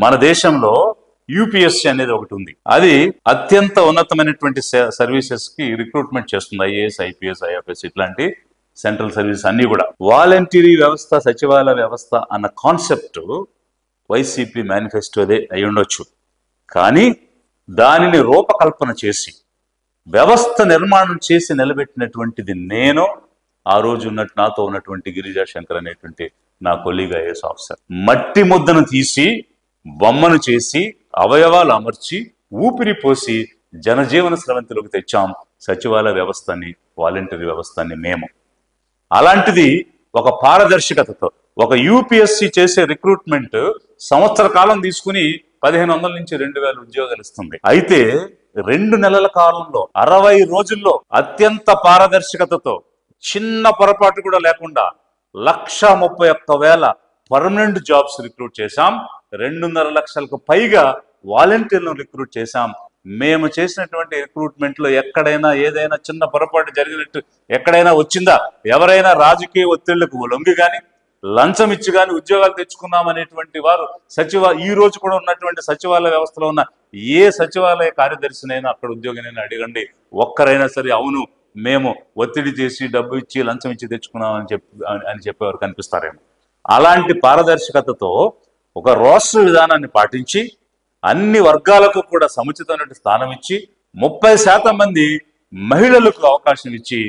మన దేశంలో యూపీఎస్సీ అనేది ఒకటి ఉంది. అది అత్యంత ఉన్నతమైనటువంటి సర్వీసెస్ కి రిక్రూట్మెంట్ చేస్తుంది. ఐఏఎస్, ఐపీఎస్, ఐఎఫ్ఎస్ ఇట్లాంటి సెంట్రల్ సర్వీస్ అన్ని కూడా. వాలంటీరీ వ్యవస్థ, సచివాలయ వ్యవస్థ అన్న కాన్సెప్ట్ వైసీపీ మేనిఫెస్టోదే అయి ఉండొచ్చు. కానీ దానిని రూపకల్పన చేసి వ్యవస్థ నిర్మాణం చేసి నిలబెట్టినటువంటిది నేను. ఆ రోజు నాతో ఉన్నటువంటి గిరిజా శంకర్ అనేటువంటి నా కొలీగ్ ఐఏఎస్ ఆఫీసర్. మట్టి ముద్దను తీసి బొమ్మను చేసి అవయవాలు అమర్చి ఊపిరి పోసి జనజీవన స్రవంతిలోకి తెచ్చాం సచివాలయ వ్యవస్థని, వాలంటీరీ వ్యవస్థని మేము. అలాంటిది ఒక పారదర్శకతతో ఒక యూపీఎస్సీ చేసే రిక్రూట్మెంట్ సంవత్సర కాలం తీసుకుని 1500 నుంచి 2000 ఉద్యోగాలు ఇస్తుంది. అయితే 2 నెలల కాలంలో 60 రోజుల్లో అత్యంత పారదర్శకతతో చిన్న పొరపాటు కూడా లేకుండా 1,31,000 పర్మనెంట్ జాబ్స్ రిక్రూట్ చేశాం. 2.5 లక్షలకు పైగా వాలంటీర్లను రిక్రూట్ చేశాం. మేము చేసినటువంటి రిక్రూట్మెంట్ లో ఎక్కడైనా ఏదైనా చిన్న పొరపాటు జరిగినట్టు ఎక్కడైనా వచ్చిందా? ఎవరైనా రాజకీయ ఒత్తిళ్లకు లొంగి కానీ లంచం ఇచ్చి కానీ ఉద్యోగాలు తెచ్చుకున్నాం అనేటువంటి వారు ఈ రోజు కూడా ఉన్నటువంటి సచివాలయ వ్యవస్థలో ఉన్న ఏ సచివాలయ కార్యదర్శినైనా అక్కడ ఉద్యోగినైనా అడగండి, ఒక్కరైనా సరే అవును మేము ఒత్తిడి చేసి డబ్బు ఇచ్చి లంచం ఇచ్చి తెచ్చుకున్నాం అని చెప్పేవారు కనిపిస్తారేమో. అలాంటి పారదర్శకతతో ఒక రోస్టర్ విధానాన్ని పాటించి అన్ని వర్గాలకు కూడా సముచితమైన స్థానం ఇచ్చి 30% మంది మహిళలకు అవకాశం ఇచ్చి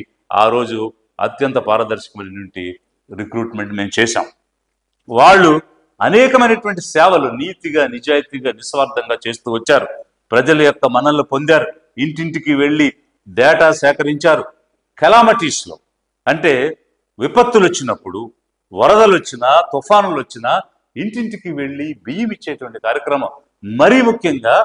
ఆ రోజు అత్యంత పారదర్శకమైనటువంటి రిక్రూట్మెంట్ మేము చేశాం. వాళ్ళు అనేకమైనటువంటి సేవలు నీతిగా, నిజాయితీగా, నిస్వార్థంగా చేస్తూ వచ్చారు. ప్రజల యొక్క మన్ననలు పొందారు. ఇంటింటికి వెళ్ళి డేటా సేకరించారు. కెలామిటీస్ లో అంటే విపత్తులు వచ్చినప్పుడు, వరదలు వచ్చినా, తుఫానులు వచ్చినా ఇంటింటికి వెళ్ళి బియ్యం ఇచ్చేటువంటి కార్యక్రమం. మరీ ముఖ్యంగా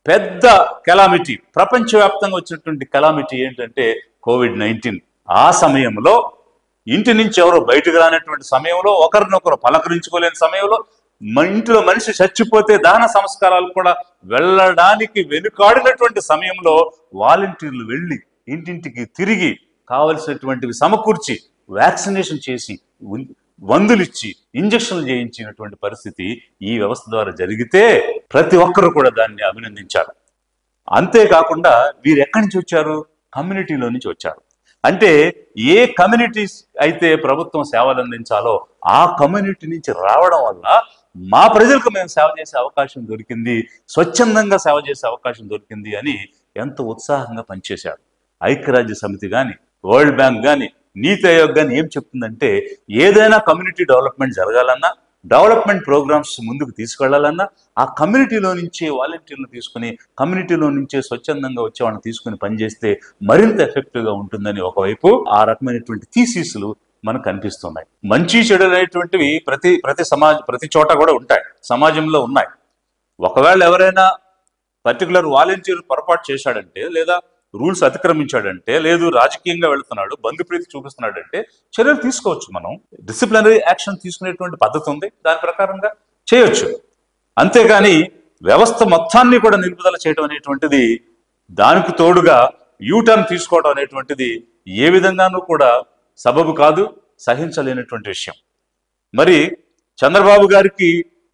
పెద్ద కెలామిటీ, ప్రపంచవ్యాప్తంగా వచ్చినటువంటి కెలామిటీ ఏంటంటే కోవిడ్-19. ఆ సమయంలో ఇంటి నుంచి ఎవరో బయటకు రానటువంటి సమయంలో, ఒకరినొకరు పలకరించుకోలేని సమయంలో, ఇంట్లో మనిషి చచ్చిపోతే దహన సంస్కారాలు కూడా వెళ్ళడానికి వెనుకాడినటువంటి సమయంలో వాలంటీర్లు వెళ్ళి ఇంటింటికి తిరిగి కావలసినటువంటివి సమకూర్చి వ్యాక్సినేషన్ చేసి మందులు ఇచ్చి ఇంజక్షన్లు చేయించినటువంటి పరిస్థితి ఈ వ్యవస్థ ద్వారా జరిగితే ప్రతి ఒక్కరు కూడా దాన్ని అభినందించారు. అంతేకాకుండా వీరు ఎక్కడి నుంచి వచ్చారు? కమ్యూనిటీలో నుంచి వచ్చారు. అంటే ఏ కమ్యూనిటీస్ అయితే ప్రభుత్వం సేవలు అందించాలో ఆ కమ్యూనిటీ నుంచి రావడం వల్ల మా ప్రజలకు మేము సేవ చేసే అవకాశం దొరికింది, స్వచ్ఛందంగా సేవ చేసే అవకాశం దొరికింది అని ఎంతో ఉత్సాహంగా పనిచేశారు. ఐక్యరాజ్య సమితి కానీ, వరల్డ్ బ్యాంక్ కానీ, నీతి ఆయోగ్ కానీ ఏం చెప్తుందంటే ఏదైనా కమ్యూనిటీ డెవలప్మెంట్ జరగాలన్నా, డెవలప్మెంట్ ప్రోగ్రామ్స్ ముందుకు తీసుకెళ్లాలన్నా ఆ కమ్యూనిటీలో నుంచే వాలంటీర్లు తీసుకుని, కమ్యూనిటీలో నుంచే స్వచ్ఛందంగా వచ్చే వాళ్ళని తీసుకుని పనిచేస్తే మరింత ఎఫెక్టివ్గా ఉంటుందని ఒకవైపు ఆ రకమైనటువంటి థీసిస్లు మనకు కనిపిస్తున్నాయి. మంచి చెడు అనేటువంటివి ప్రతి చోట కూడా ఉంటాయి, సమాజంలో ఉన్నాయి. ఒకవేళ ఎవరైనా పర్టికులర్ వాలంటీర్ పొరపాటు చేశాడంటే, లేదా రూల్స్ అతిక్రమించాడంటే, లేదు రాజకీయంగా వెళుతున్నాడు, బంధుప్రీతి చూపిస్తున్నాడంటే చర్యలు తీసుకోవచ్చు. మనం డిసిప్లినరీ యాక్షన్ తీసుకునేటువంటి పద్ధతి ఉంది, దాని ప్రకారంగా చేయొచ్చు. అంతేగాని వ్యవస్థ మొత్తాన్ని కూడా నిలుపుదల చేయడం అనేటువంటిది, దానికి తోడుగా యూటర్న్ తీసుకోవడం అనేటువంటిది ఏ విధంగానూ కూడా సబబు కాదు, సహించలేనటువంటి విషయం. మరి చంద్రబాబు గారికి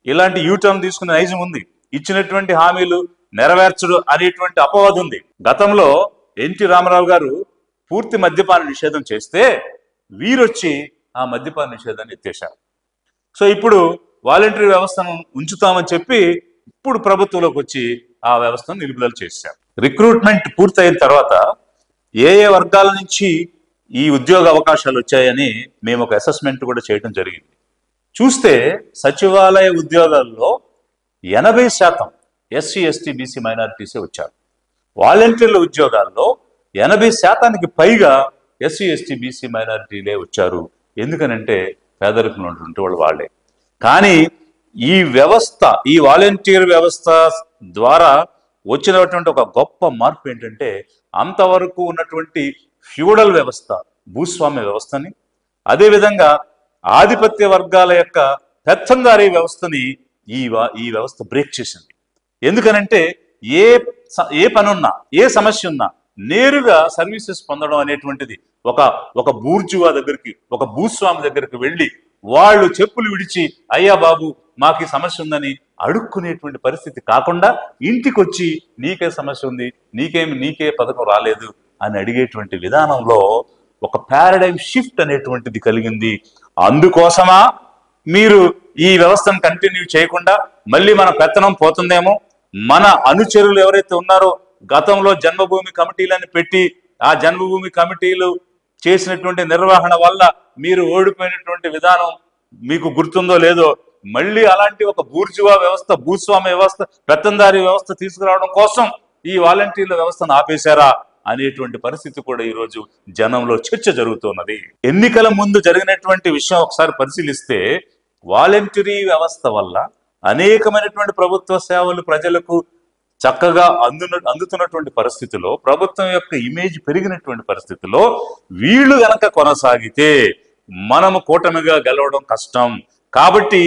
ఇలాంటి యూటర్న్ తీసుకునే నైజం ఉంది, ఇచ్చినటువంటి హామీలు నెరవేర్చడు అనేటువంటి అపవాదు ఉంది. గతంలో ఎన్టీ రామారావు గారు పూర్తి మద్యపాన నిషేధం చేస్తే వీరొచ్చి ఆ మద్యపాన నిషేధాన్ని ఎత్తేశారు. సో ఇప్పుడు వాలంటరీ వ్యవస్థను ఉంచుతామని చెప్పి ఇప్పుడు ప్రభుత్వంలోకి వచ్చి ఆ వ్యవస్థను నిలుపుదల చేశారు. రిక్రూట్మెంట్ పూర్తయిన తర్వాత ఏ ఏ వర్గాల నుంచి ఈ ఉద్యోగ అవకాశాలు వచ్చాయని మేము ఒక అసెస్మెంట్ కూడా చేయడం జరిగింది. చూస్తే సచివాలయ ఉద్యోగాల్లో 80% ఎస్సీ, ఎస్టీ, బీసీ, మైనారిటీసే వచ్చారు. వాలంటీర్ల ఉద్యోగాల్లో 80%కి పైగా ఎస్సీ, ఎస్టీ, బీసీ, మైనారిటీలే వచ్చారు. ఎందుకనంటే పేదరికంలో ఉన్నటువంటి వాళ్ళు వాళ్ళే. కానీ ఈ వ్యవస్థ, ఈ వాలంటీర్ వ్యవస్థ ద్వారా వచ్చినటువంటి ఒక గొప్ప మార్పు ఏంటంటే అంతవరకు ఉన్నటువంటి ఫ్యూడల్ వ్యవస్థ, భూస్వామ్య వ్యవస్థని, అదేవిధంగా ఆధిపత్య వర్గాల యొక్క పెత్తందారీ వ్యవస్థని ఈ వ్యవస్థ బ్రేక్ చేసింది. ఎందుకనంటే ఏ పనున్నా, ఏ సమస్య ఉన్నా నేరుగా సర్వీసెస్ పొందడం అనేటువంటిది ఒక బూర్జువా దగ్గరికి, ఒక భూస్వామి దగ్గరికి వెళ్ళి వాళ్ళు చెప్పులు విడిచి అయ్యా బాబు మాకు ఈ సమస్య ఉందని అడుక్కునేటువంటి పరిస్థితి కాకుండా ఇంటికి వచ్చి నీకే సమస్య ఉంది, నీకే పథకం రాలేదు అని అడిగేటువంటి విధానంలో ఒక పారాడైమ్ షిఫ్ట్ అనేటువంటిది కలిగింది. అందుకోసమా మీరు ఈ వ్యవస్థను కంటిన్యూ చేయకుండా మళ్ళీ మన పెత్తనం పోతుందేమో, మన అనుచరులు ఎవరైతే ఉన్నారో గతంలో జన్మభూమి కమిటీలను పెట్టి ఆ జన్మభూమి కమిటీలు చేసినటువంటి నిర్వహణ వల్ల మీరు ఓడిపోయినటువంటి విధానం మీకు గుర్తుందో లేదో, మళ్ళీ అలాంటి ఒక బూర్జువా వ్యవస్థ, భూస్వామ్య వ్యవస్థ, పెత్తందారీ వ్యవస్థ తీసుకురావడం కోసం ఈ వాలంటీర్ల వ్యవస్థను ఆపేశారా అనేటువంటి పరిస్థితి కూడా ఈరోజు జనంలో చర్చ జరుగుతున్నది. ఎన్నికల ముందు జరిగినటువంటి విషయం ఒకసారి పరిశీలిస్తే వాలంటరీ వ్యవస్థ వల్ల అనేకమైనటువంటి ప్రభుత్వ సేవలు ప్రజలకు చక్కగా అందుతున్నటువంటి పరిస్థితిలో, ప్రభుత్వం యొక్క ఇమేజ్ పెరిగినటువంటి పరిస్థితిలో వీళ్ళు గనక కొనసాగితే మనము కూటమిగా గెలవడం కష్టం. కాబట్టి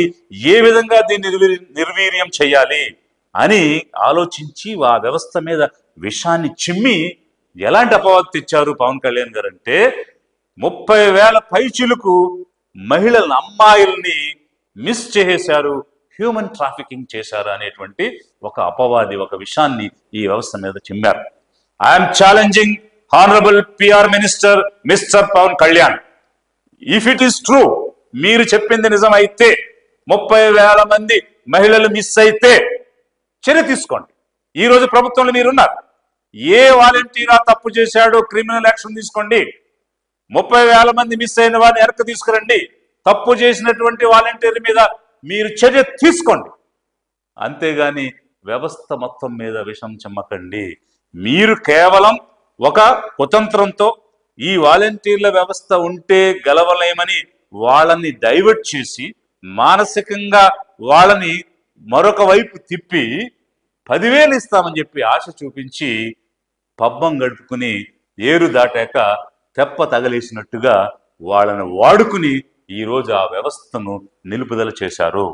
ఏ విధంగా దీన్ని నిర్వీర్యం చేయాలి అని ఆలోచించి ఆ వ్యవస్థ మీద విషాన్ని చిమ్మి ఎలాంటి అపవాదు తెచ్చారు పవన్ కళ్యాణ్ గారు అంటే 30,000 పైచిలకు మహిళలను, అమ్మాయిల్ని మిస్ చేసేశారు, హ్యూమన్ ట్రాఫికింగ్ చేశారు అనేటువంటి ఒక అపవాది, ఒక విషయాన్ని ఈ వ్యవస్థ మీద చిమ్మారు. I'm challenging honourable PR minister mister Pawan Kalyan, if it is true, మీరు చెప్పింది నిజమైతే 30,000 మంది మహిళలు మిస్ అయితే చర్య తీసుకోండి. ఈ రోజు ప్రభుత్వంలో మీరున్నారు. ఏ వాలంటీరా తప్పు చేశాడో క్రిమినల్ యాక్షన్ తీసుకోండి. 30,000 మంది మిస్ అయిన వారిని వెనక్కి తీసుకురండి. తప్పు చేసినటువంటి వాలంటీర్ మీద మీరు చర్య తీసుకోండి. అంతేగాని వ్యవస్థ మొత్తం మీద విషం చెమ్మకండి. మీరు కేవలం ఒక కుతంత్రంతో ఈ వాలంటీర్ల వ్యవస్థ ఉంటే గెలవలేమని వాళ్ళని డైవర్ట్ చేసి మానసికంగా వాళ్ళని మరొక వైపు తిప్పి 10,000 ఇస్తామని చెప్పి ఆశ చూపించి పబ్బం గడుపుకుని ఏరు దాటాక తెప్ప తగలేసినట్టుగా వాళ్ళని వాడుకుని ఈరోజు ఆ వ్యవస్థను నిలుపుదల చేశారు.